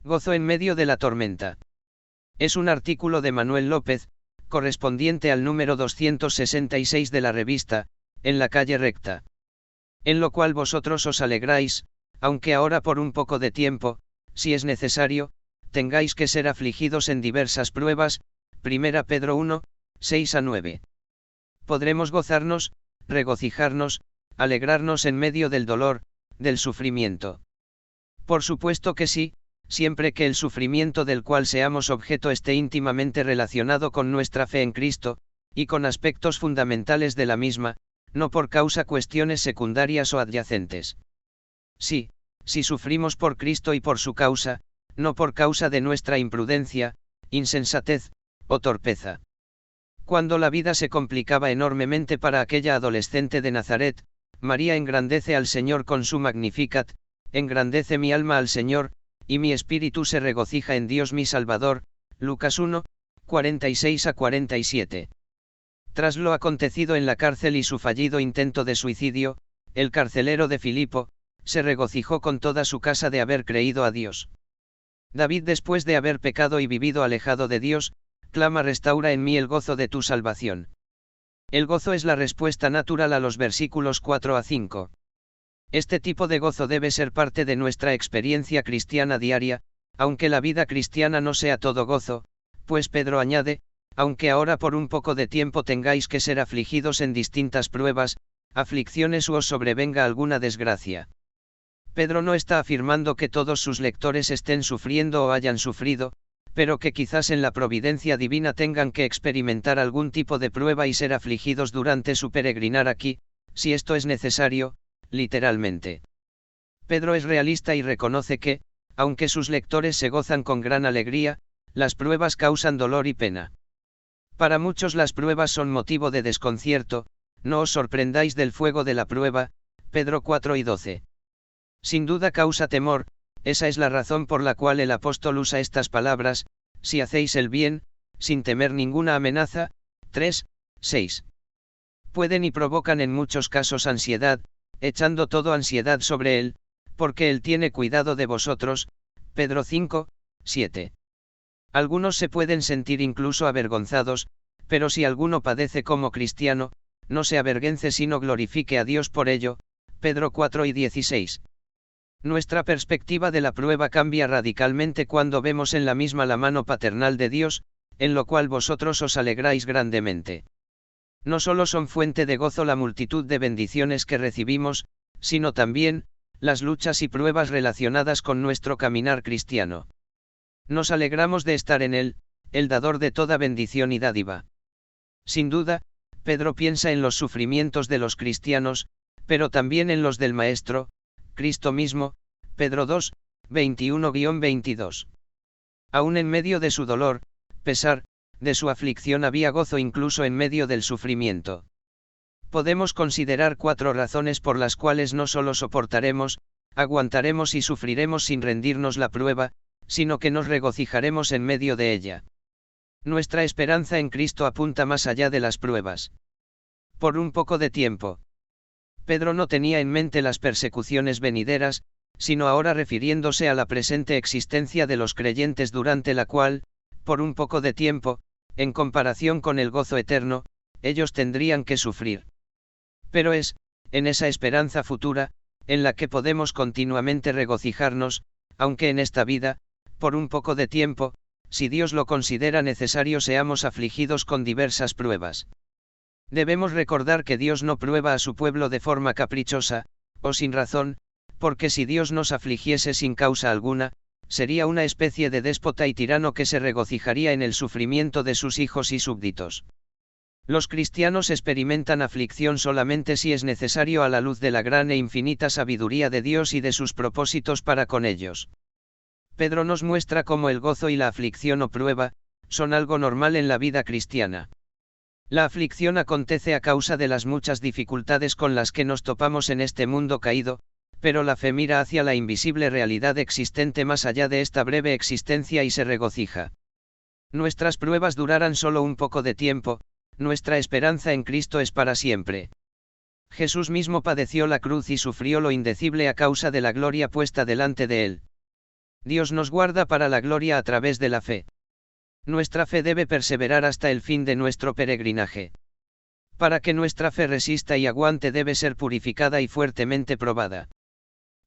Gozo en medio de la tormenta. Es un artículo de Manuel López, correspondiente al número 266 de la revista, En la calle recta. En lo cual vosotros os alegráis, aunque ahora por un poco de tiempo, si es necesario, tengáis que ser afligidos en diversas pruebas, 1 Pedro 1, 6-9. Podremos gozarnos, regocijarnos, alegrarnos en medio del dolor, del sufrimiento. Por supuesto que sí, siempre que el sufrimiento del cual seamos objeto esté íntimamente relacionado con nuestra fe en Cristo, y con aspectos fundamentales de la misma, no por causa cuestiones secundarias o adyacentes. Sí, si sufrimos por Cristo y por su causa, no por causa de nuestra imprudencia, insensatez, o torpeza. Cuando la vida se complicaba enormemente para aquella adolescente de Nazaret, María engrandece al Señor con su Magnificat, engrandece mi alma al Señor, y mi espíritu se regocija en Dios mi Salvador, Lucas 1, 46-47. Tras lo acontecido en la cárcel y su fallido intento de suicidio, el carcelero de Filipo, se regocijó con toda su casa de haber creído a Dios. David, después de haber pecado y vivido alejado de Dios, clama: restaura en mí el gozo de tu salvación. El gozo es la respuesta natural a los versículos 4-5. Este tipo de gozo debe ser parte de nuestra experiencia cristiana diaria, aunque la vida cristiana no sea todo gozo, pues Pedro añade, aunque ahora por un poco de tiempo tengáis que ser afligidos en distintas pruebas, aflicciones o os sobrevenga alguna desgracia. Pedro no está afirmando que todos sus lectores estén sufriendo o hayan sufrido, pero que quizás en la providencia divina tengan que experimentar algún tipo de prueba y ser afligidos durante su peregrinar aquí, si esto es necesario, literalmente. Pedro es realista y reconoce que, aunque sus lectores se gozan con gran alegría, las pruebas causan dolor y pena. Para muchos las pruebas son motivo de desconcierto, no os sorprendáis del fuego de la prueba, Pedro 4:12. Sin duda causa temor, esa es la razón por la cual el apóstol usa estas palabras: si hacéis el bien, sin temer ninguna amenaza, 3:6. Pueden y provocan en muchos casos ansiedad, echando todo ansiedad sobre él, porque él tiene cuidado de vosotros, Pedro 5:7. Algunos se pueden sentir incluso avergonzados, pero si alguno padece como cristiano, no se avergüence sino glorifique a Dios por ello, Pedro 4:16. Nuestra perspectiva de la prueba cambia radicalmente cuando vemos en la misma la mano paternal de Dios, en lo cual vosotros os alegráis grandemente. No solo son fuente de gozo la multitud de bendiciones que recibimos, sino también, las luchas y pruebas relacionadas con nuestro caminar cristiano. Nos alegramos de estar en Él, el dador de toda bendición y dádiva. Sin duda, Pedro piensa en los sufrimientos de los cristianos, pero también en los del Maestro, Cristo mismo, Pedro 2, 21-22. Aún en medio de su dolor, pesar, de su aflicción había gozo incluso en medio del sufrimiento. Podemos considerar 4 razones por las cuales no solo soportaremos, aguantaremos y sufriremos sin rendirnos la prueba, sino que nos regocijaremos en medio de ella. Nuestra esperanza en Cristo apunta más allá de las pruebas. Por un poco de tiempo. Pedro no tenía en mente las persecuciones venideras, sino ahora refiriéndose a la presente existencia de los creyentes durante la cual, por un poco de tiempo, en comparación con el gozo eterno, ellos tendrían que sufrir. Pero es, en esa esperanza futura, en la que podemos continuamente regocijarnos, aunque en esta vida, por un poco de tiempo, si Dios lo considera necesario, seamos afligidos con diversas pruebas. Debemos recordar que Dios no prueba a su pueblo de forma caprichosa, o sin razón, porque si Dios nos afligiese sin causa alguna, sería una especie de déspota y tirano que se regocijaría en el sufrimiento de sus hijos y súbditos. Los cristianos experimentan aflicción solamente si es necesario a la luz de la gran e infinita sabiduría de Dios y de sus propósitos para con ellos. Pedro nos muestra cómo el gozo y la aflicción o prueba, son algo normal en la vida cristiana. La aflicción acontece a causa de las muchas dificultades con las que nos topamos en este mundo caído, pero la fe mira hacia la invisible realidad existente más allá de esta breve existencia y se regocija. Nuestras pruebas durarán solo un poco de tiempo, nuestra esperanza en Cristo es para siempre. Jesús mismo padeció la cruz y sufrió lo indecible a causa de la gloria puesta delante de él. Dios nos guarda para la gloria a través de la fe. Nuestra fe debe perseverar hasta el fin de nuestro peregrinaje. Para que nuestra fe resista y aguante debe ser purificada y fuertemente probada.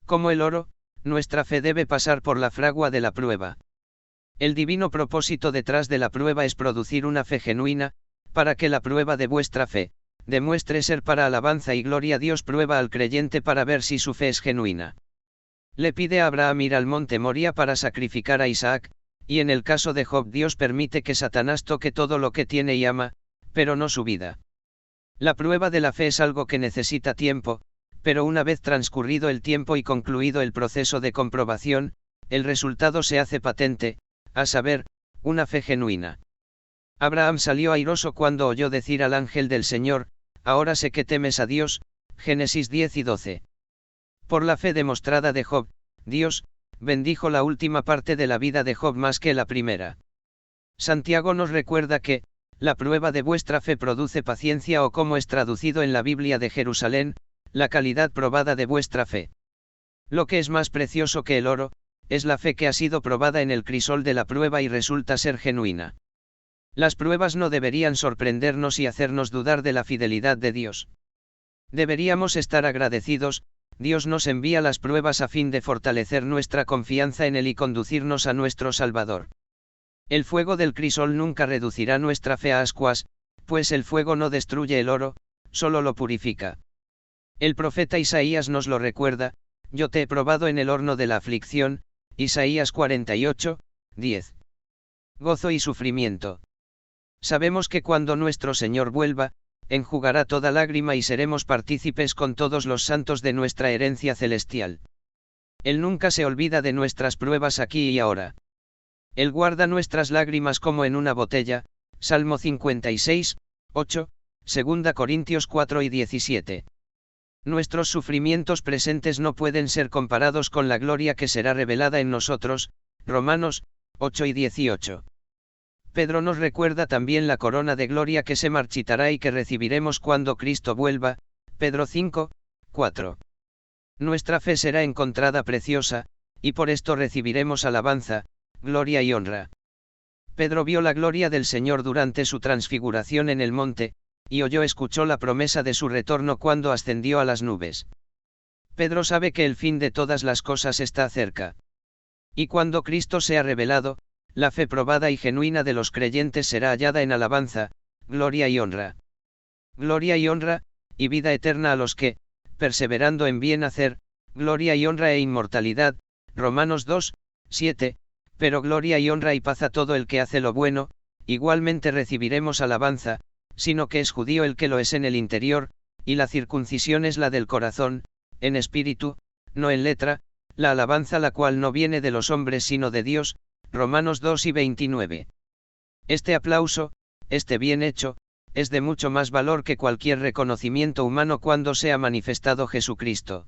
Como el oro, nuestra fe debe pasar por la fragua de la prueba. El divino propósito detrás de la prueba es producir una fe genuina, para que la prueba de vuestra fe demuestre ser para alabanza y gloria. Dios prueba al creyente para ver si su fe es genuina. Le pide a Abraham ir al monte Moria para sacrificar a Isaac, y en el caso de Job Dios permite que Satanás toque todo lo que tiene y ama, pero no su vida. La prueba de la fe es algo que necesita tiempo, pero una vez transcurrido el tiempo y concluido el proceso de comprobación, el resultado se hace patente, a saber, una fe genuina. Abraham salió airoso cuando oyó decir al ángel del Señor, ahora sé que temes a Dios, Génesis 10 y 12. Por la fe demostrada de Job, Dios bendijo la última parte de la vida de Job más que la primera. Santiago nos recuerda que, la prueba de vuestra fe produce paciencia, o como es traducido en la Biblia de Jerusalén, la calidad probada de vuestra fe. Lo que es más precioso que el oro, es la fe que ha sido probada en el crisol de la prueba y resulta ser genuina. Las pruebas no deberían sorprendernos y hacernos dudar de la fidelidad de Dios. Deberíamos estar agradecidos. Dios nos envía las pruebas a fin de fortalecer nuestra confianza en Él y conducirnos a nuestro Salvador. El fuego del crisol nunca reducirá nuestra fe a ascuas, pues el fuego no destruye el oro, solo lo purifica. El profeta Isaías nos lo recuerda, yo te he probado en el horno de la aflicción, Isaías 48, 10. Gozo y sufrimiento. Sabemos que cuando nuestro Señor vuelva, enjugará toda lágrima y seremos partícipes con todos los santos de nuestra herencia celestial. Él nunca se olvida de nuestras pruebas aquí y ahora. Él guarda nuestras lágrimas como en una botella, Salmo 56, 8, 2 Corintios 4 y 17. Nuestros sufrimientos presentes no pueden ser comparados con la gloria que será revelada en nosotros, Romanos 8 y 18. Pedro nos recuerda también la corona de gloria que se marchitará y que recibiremos cuando Cristo vuelva, Pedro 5, 4. Nuestra fe será encontrada preciosa, y por esto recibiremos alabanza, gloria y honra. Pedro vio la gloria del Señor durante su transfiguración en el monte, y escuchó la promesa de su retorno cuando ascendió a las nubes. Pedro sabe que el fin de todas las cosas está cerca. Y cuando Cristo sea revelado, la fe probada y genuina de los creyentes será hallada en alabanza, gloria y honra. Gloria y honra, y vida eterna a los que, perseverando en bien hacer, gloria y honra e inmortalidad, Romanos 2, 7, pero gloria y honra y paz a todo el que hace lo bueno, igualmente recibiremos alabanza, sino que es judío el que lo es en el interior, y la circuncisión es la del corazón, en espíritu, no en letra, la alabanza la cual no viene de los hombres sino de Dios, Romanos 2 y 29. Este aplauso, este bien hecho, es de mucho más valor que cualquier reconocimiento humano cuando sea manifestado Jesucristo.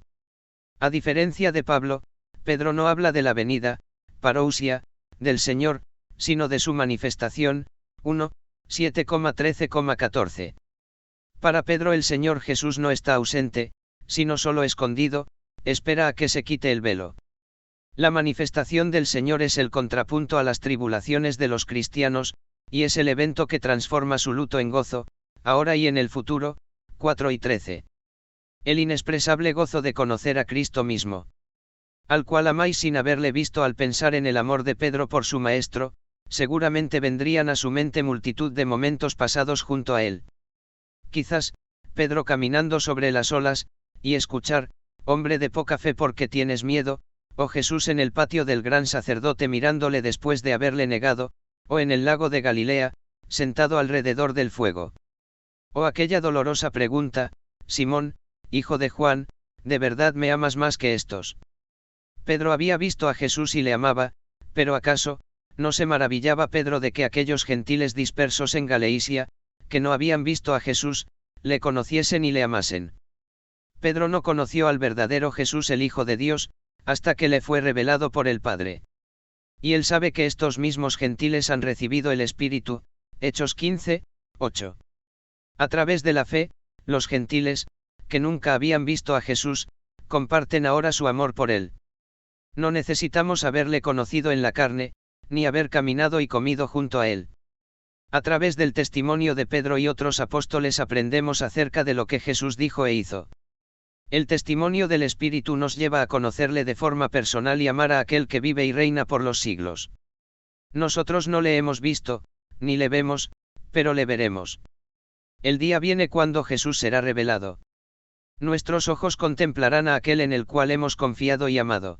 A diferencia de Pablo, Pedro no habla de la venida, parousia, del Señor, sino de su manifestación, 1, 7,13,14. Para Pedro el Señor Jesús no está ausente, sino solo escondido, espera a que se quite el velo. La manifestación del Señor es el contrapunto a las tribulaciones de los cristianos, y es el evento que transforma su luto en gozo, ahora y en el futuro, 4 y 13. El inexpresable gozo de conocer a Cristo mismo, al cual amáis sin haberle visto. Al pensar en el amor de Pedro por su Maestro, seguramente vendrían a su mente multitud de momentos pasados junto a él. Quizás, Pedro caminando sobre las olas, y escuchar, hombre de poca fe, ¿por qué tienes miedo?, o Jesús en el patio del gran sacerdote mirándole después de haberle negado, o en el lago de Galilea, sentado alrededor del fuego. O aquella dolorosa pregunta, Simón, hijo de Juan, ¿de verdad me amas más que estos? Pedro había visto a Jesús y le amaba, pero ¿acaso no se maravillaba Pedro de que aquellos gentiles dispersos en Galacia, que no habían visto a Jesús, le conociesen y le amasen? Pedro no conoció al verdadero Jesús, el Hijo de Dios, hasta que le fue revelado por el Padre. Y él sabe que estos mismos gentiles han recibido el Espíritu, Hechos 15, 8. A través de la fe, los gentiles, que nunca habían visto a Jesús, comparten ahora su amor por él. No necesitamos haberle conocido en la carne, ni haber caminado y comido junto a él. A través del testimonio de Pedro y otros apóstoles aprendemos acerca de lo que Jesús dijo e hizo. El testimonio del Espíritu nos lleva a conocerle de forma personal y amar a aquel que vive y reina por los siglos. Nosotros no le hemos visto, ni le vemos, pero le veremos. El día viene cuando Jesús será revelado. Nuestros ojos contemplarán a aquel en el cual hemos confiado y amado.